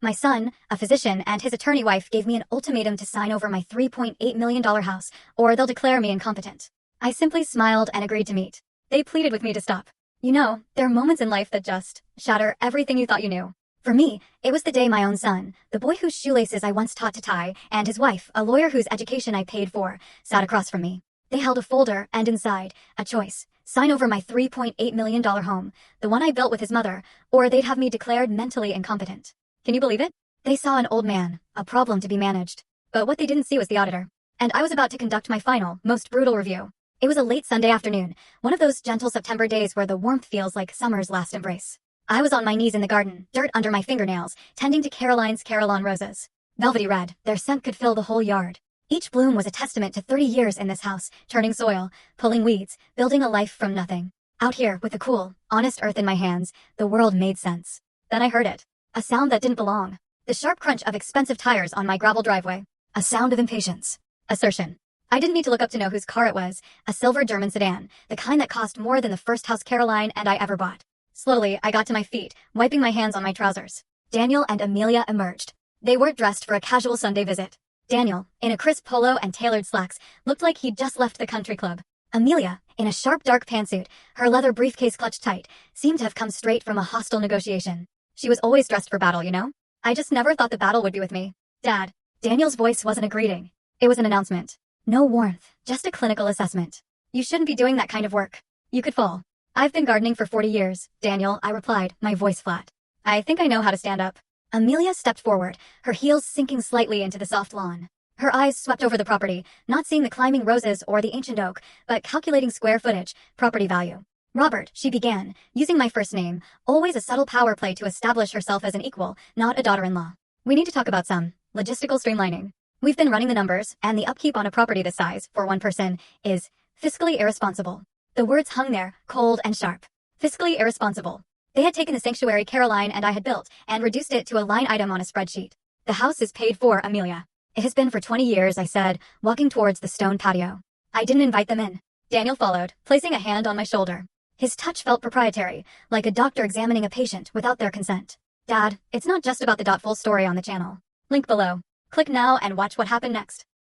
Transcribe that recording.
My son, a physician, and his attorney wife gave me an ultimatum to sign over my $3.8 million house, or they'll declare me incompetent. I simply smiled and agreed to meet. They pleaded with me to stop. You know, there are moments in life that just shatter everything you thought you knew. For me, it was the day my own son, the boy whose shoelaces I once taught to tie, and his wife, a lawyer whose education I paid for, sat across from me. They held a folder, and inside, a choice. Sign over my $3.8 million home, the one I built with his mother, or they'd have me declared mentally incompetent. Can you believe it? They saw an old man, a problem to be managed. But what they didn't see was the auditor. And I was about to conduct my final, most brutal review. It was a late Sunday afternoon, one of those gentle September days where the warmth feels like summer's last embrace. I was on my knees in the garden, dirt under my fingernails, tending to Caroline's Carillon roses. Velvety red, their scent could fill the whole yard. Each bloom was a testament to 30 years in this house, turning soil, pulling weeds, building a life from nothing. Out here, with the cool, honest earth in my hands, the world made sense. Then I heard it. A sound that didn't belong. The sharp crunch of expensive tires on my gravel driveway. A sound of impatience. Assertion. I didn't need to look up to know whose car it was. A silver German sedan, the kind that cost more than the first house Caroline and I ever bought. Slowly, I got to my feet, wiping my hands on my trousers. Daniel and Amelia emerged. They weren't dressed for a casual Sunday visit. Daniel, in a crisp polo and tailored slacks, looked like he'd just left the country club. Amelia, in a sharp dark pantsuit, her leather briefcase clutched tight, seemed to have come straight from a hostile negotiation. She was always dressed for battle, you know? I just never thought the battle would be with me. Dad. Daniel's voice wasn't a greeting. It was an announcement. No warmth, just a clinical assessment. You shouldn't be doing that kind of work. You could fall. I've been gardening for 40 years, Daniel, I replied, my voice flat. I think I know how to stand up. Amelia stepped forward, her heels sinking slightly into the soft lawn. Her eyes swept over the property, not seeing the climbing roses or the ancient oak, but calculating square footage, property value. Robert, she began, using my first name, always a subtle power play to establish herself as an equal, not a daughter-in-law. We need to talk about some logistical streamlining. We've been running the numbers, and the upkeep on a property this size, for one person, is fiscally irresponsible. The words hung there, cold and sharp. Fiscally irresponsible. They had taken the sanctuary Caroline and I had built and reduced it to a line item on a spreadsheet. The house is paid for, Amelia. It has been for 20 years, I said, walking towards the stone patio. I didn't invite them in. Daniel followed, placing a hand on my shoulder. His touch felt proprietary, like a doctor examining a patient without their consent. Dad, it's not just about the full story on the channel. Link below. Click now and watch what happened next.